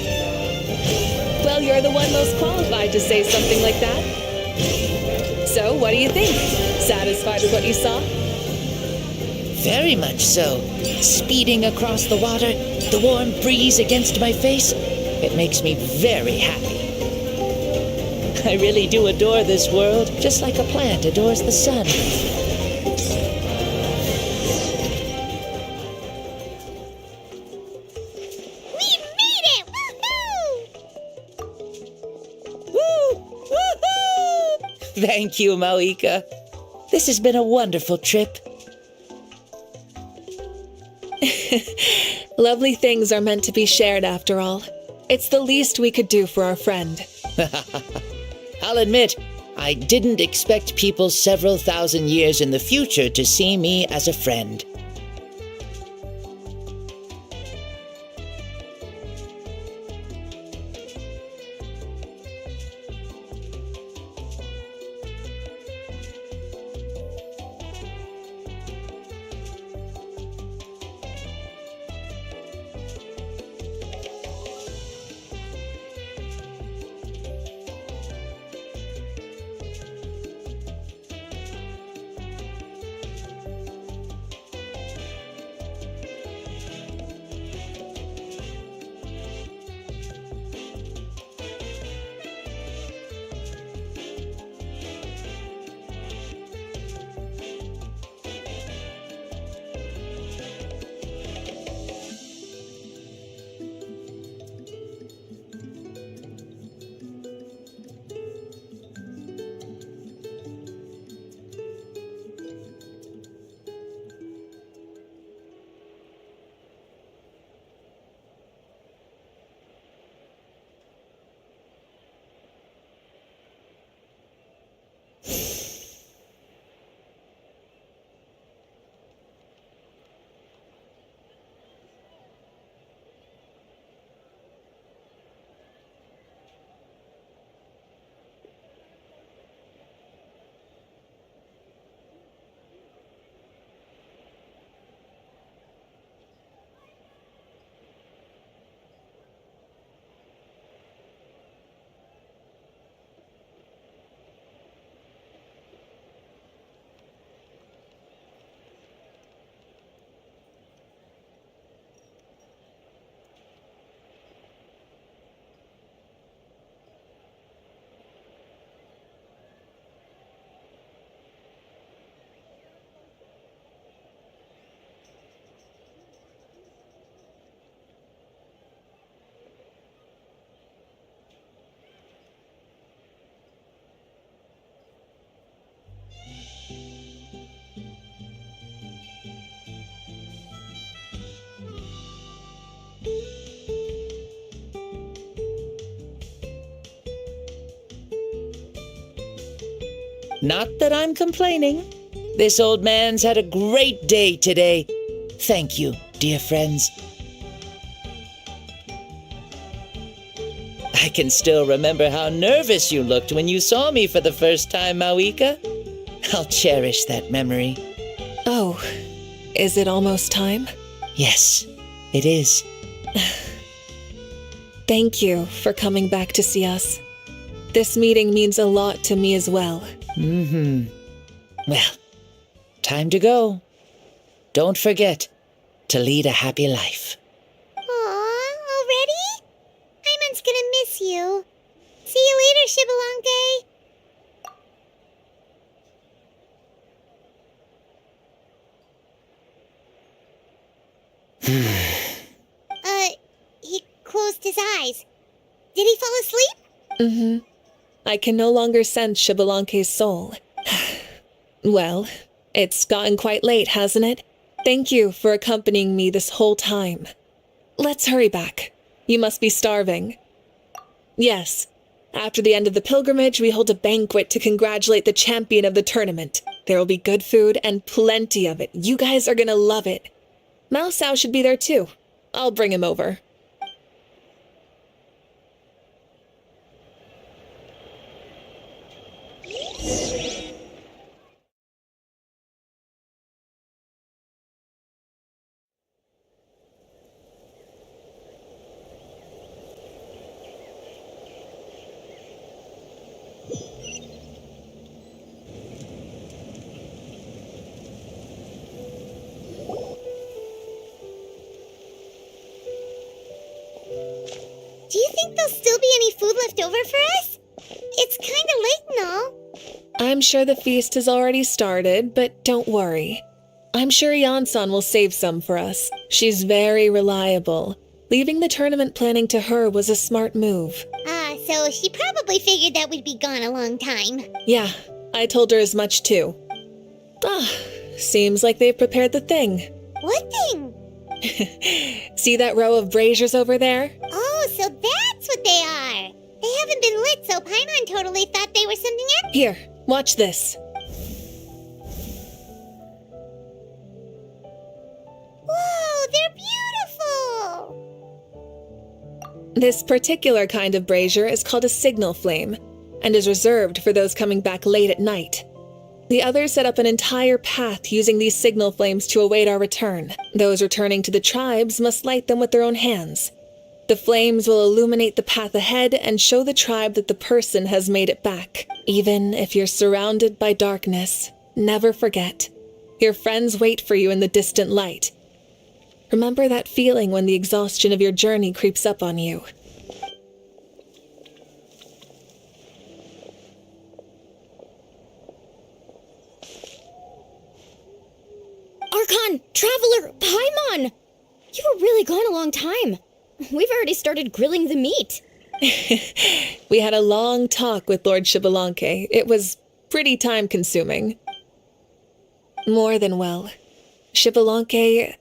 Well, you're the one most qualified to say something like that. So, what do you think? Satisfied with what you saw? Very much so. Speeding across the water, the warm breeze against my face, it makes me very happy. I really do adore this world, just like a plant adores the sun. We made it! Woohoo! Thank you, Mauika. This has been a wonderful trip. Lovely things are meant to be shared after all. It's the least we could do for our friend. I'll admit, I didn't expect people several thousand years in the future to see me as a friend. Not that I'm complaining. This old man's had a great day today. Thank you, dear friends. I can still remember how nervous you looked when you saw me for the first time, Mauika. I'll cherish that memory. Oh, is it almost time? Yes, it is. Thank you for coming back to see us. This meeting means a lot to me as well. Well, time to go. Don't forget to lead a happy life. Aw, already? Hyman's gonna miss you. See you later, Shibalonke. He closed his eyes. Did he fall asleep? I can no longer sense Shibalonke's soul. Well, it's gotten quite late, hasn't it? Thank you for accompanying me this whole time. Let's hurry back. You must be starving. Yes, after the end of the pilgrimage, we hold a banquet to congratulate the champion of the tournament. There will be good food and plenty of it. You guys are gonna love it. Mao Sao should be there too. I'll bring him over. think there'll still be any food left over for us? It's kinda late and all. I'm sure the feast has already started, but don't worry. I'm sure Yansan will save some for us. She's very reliable. Leaving the tournament planning to her was a smart move. So she probably figured that we'd be gone a long time. Yeah, I told her as much too. Seems like they've prepared the thing. What thing? See that row of braziers over there? Oh, so that's what they are. They haven't been lit, so Paimon totally thought they were something else. Here, watch this. Whoa, they're beautiful! This particular kind of brazier is called a signal flame, and is reserved for those coming back late at night. The others set up an entire path using these signal flames to await our return. Those returning to the tribes must light them with their own hands. The flames will illuminate the path ahead and show the tribe that the person has made it back. Even if you're surrounded by darkness, never forget. Your friends wait for you in the distant light. Remember that feeling when the exhaustion of your journey creeps up on you. Archon! Traveler! Paimon! You were really gone a long time. We've already started grilling the meat. We had a long talk with Lord Xbalanque. It was pretty time-consuming. More than well. Xbalanque,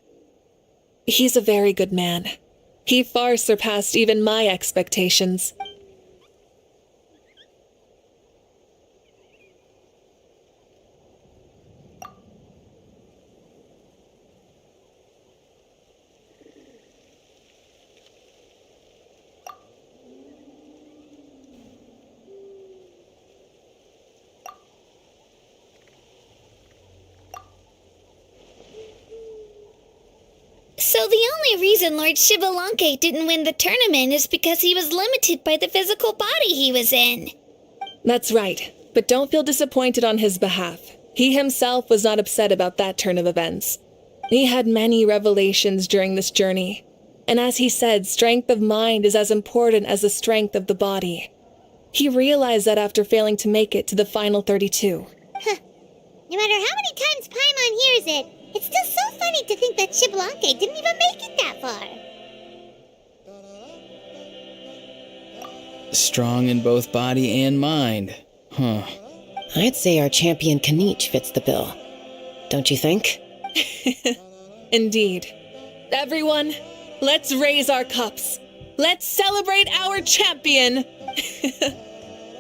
he's a very good man. He far surpassed even my expectations. So the only reason Lord Xbalanque didn't win the tournament is because he was limited by the physical body he was in. That's right, but don't feel disappointed on his behalf. He himself was not upset about that turn of events. He had many revelations during this journey, and as he said, strength of mind is as important as the strength of the body. He realized that after failing to make it to the final 32. No matter how many times Paimon hears it, it's still so funny to think that Xbalanque didn't even make it that far. Strong in both body and mind. Huh. I'd say our champion Kanich fits the bill. Don't you think? Indeed. Everyone, let's raise our cups. Let's celebrate our champion!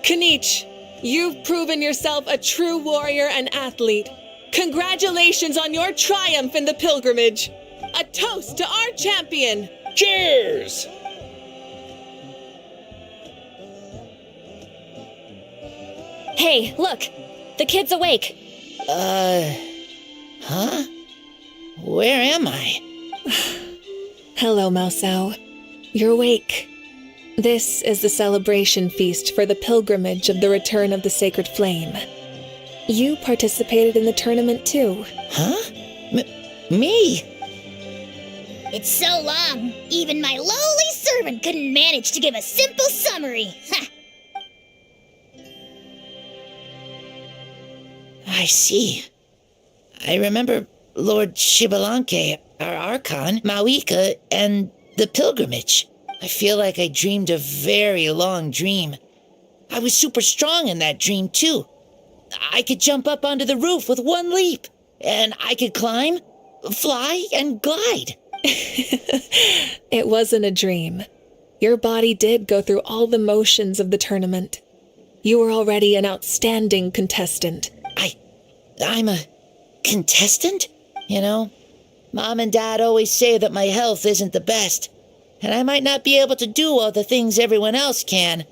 Kanich, you've proven yourself a true warrior and athlete. Congratulations on your triumph in the pilgrimage. A toast to our champion! Cheers! Hey, look! The kid's awake. Huh? Where am I? Hello, Mausau. You're awake. This is the celebration feast for the pilgrimage of the return of the sacred flame. You participated in the tournament too. Huh? Me? It's so long, even my lowly servant couldn't manage to give a simple summary. Ha! I see. I remember Lord Xbalanque, our Archon, Mauika, and the pilgrimage. I feel like I dreamed a very long dream. I was super strong in that dream, too. I could jump up onto the roof with one leap, and I could climb, fly, and glide. It wasn't a dream. Your body did go through all the motions of the tournament. You were already an outstanding contestant. I'm a contestant? You know, Mom and Dad always say that my health isn't the best, and I might not be able to do all the things everyone else can.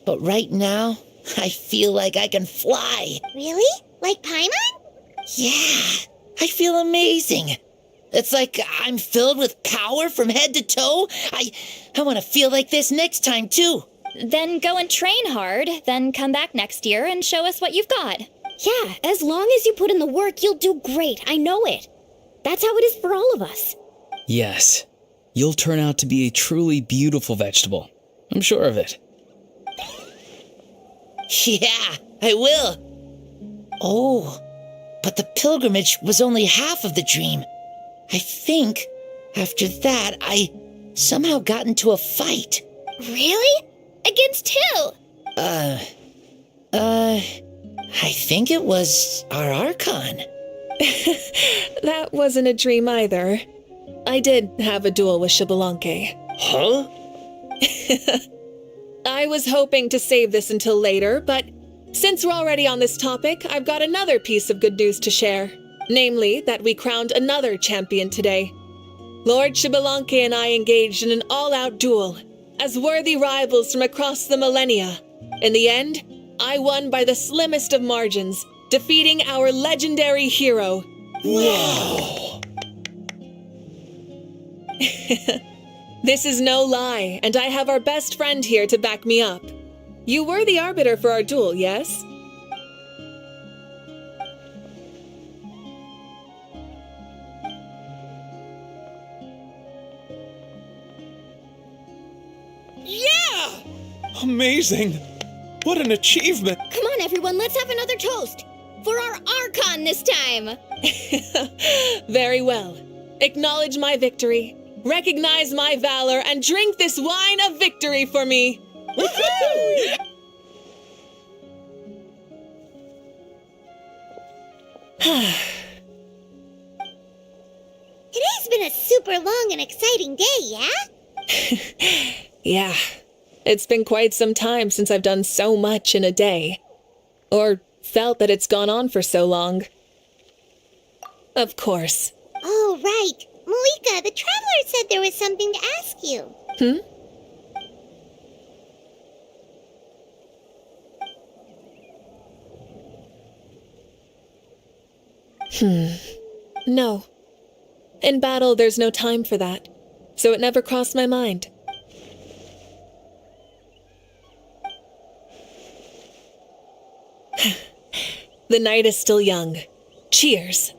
But right now, I feel like I can fly. Really? Like Paimon? Yeah, I feel amazing. It's like I'm filled with power from head to toe. I want to feel like this next time, too. Then go and train hard, then come back next year and show us what you've got. Yeah, as long as you put in the work, you'll do great. I know it. That's how it is for all of us. Yes. You'll turn out to be a truly beautiful vegetable. I'm sure of it. Yeah, I will. Oh, but the pilgrimage was only half of the dream. I think after that, I somehow got into a fight. Really? Against who? I think it was our Archon. That wasn't a dream either. I did have a duel with Xbalanque. Huh? I was hoping to save this until later, but since we're already on this topic, I've got another piece of good news to share. Namely, that we crowned another champion today. Lord Xbalanque and I engaged in an all-out duel, as worthy rivals from across the millennia. In the end, I won by the slimmest of margins, defeating our legendary hero. Wow! This is no lie, and I have our best friend here to back me up. You were the arbiter for our duel, yes? Yeah! Amazing! What an achievement! Come on, everyone, let's have another toast. For our Archon this time. Very well. Acknowledge my victory, recognize my valor, and drink this wine of victory for me. It has been a super long and exciting day, yeah? Yeah, it's been quite some time since I've done so much in a day. Or felt that it's gone on for so long. Of course. Oh, right. Malika, the Traveler said there was something to ask you. No. In battle, there's no time for that, so it never crossed my mind. The night is still young. Cheers.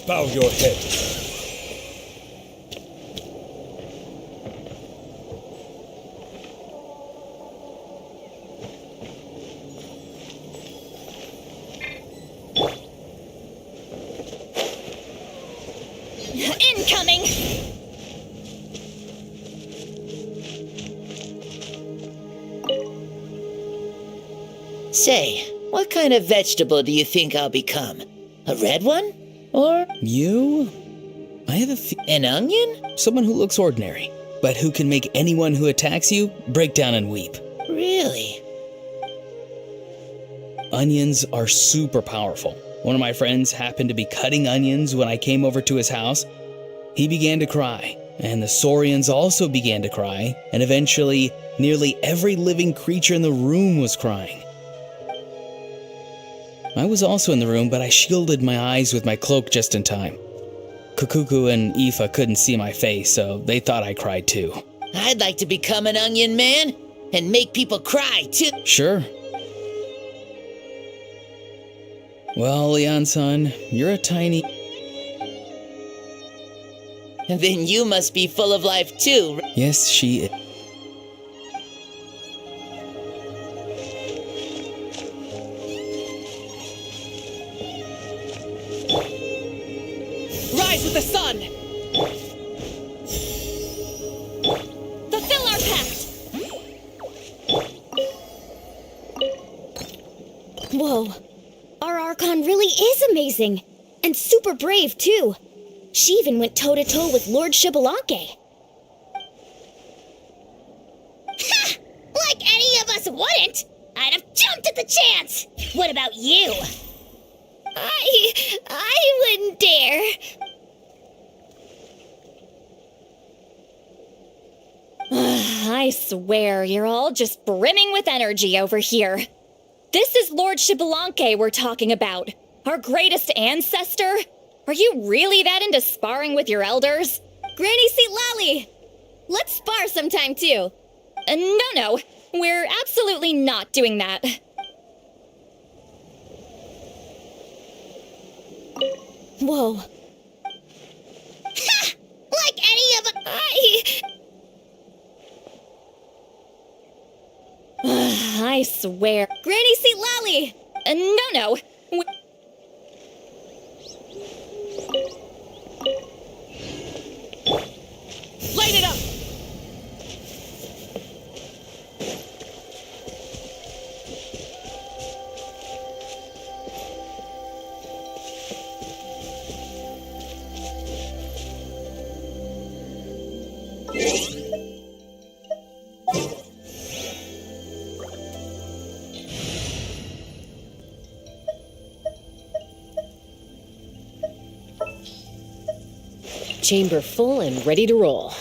Bow your head. Incoming! Say, what kind of vegetable do you think I'll become? A red one? Or You? I have an onion? someone who looks ordinary, but who can make anyone who attacks you break down and weep. Really? Onions are super powerful. One of my friends happened to be cutting onions when I came over to his house. He began to cry, and the Saurians also began to cry, and eventually nearly every living creature in the room was crying. I was also in the room, but I shielded my eyes with my cloak just in time. Kukuku and Aoife couldn't see my face, so they thought I cried too. I'd like to become an onion man and make people cry too. Sure. Well, Leon-san, you're a tiny... And then you must be full of life too. Yes, she is. Rise with the sun! Fulfill our pact! Whoa. Our Archon really is amazing. And super brave, too. She even went toe-to-toe with Lord Xbalanque. Ha! Like any of us wouldn't! I'd have jumped at the chance! What about you? I wouldn't dare. I swear, you're all just brimming with energy over here. This is Lord Xbalanque we're talking about. Our greatest ancestor? Are you really that into sparring with your elders? Granny Seat Lally! Let's spar sometime, too. No. We're absolutely not doing that. Whoa. Ha! Like any of I swear. Granny Seat Lally! No. Light it up! Chamber full and ready to roll.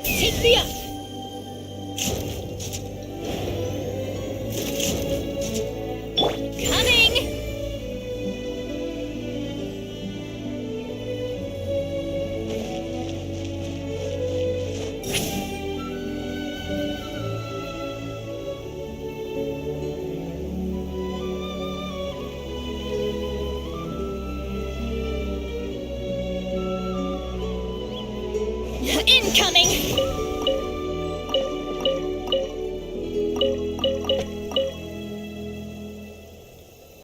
Take me up!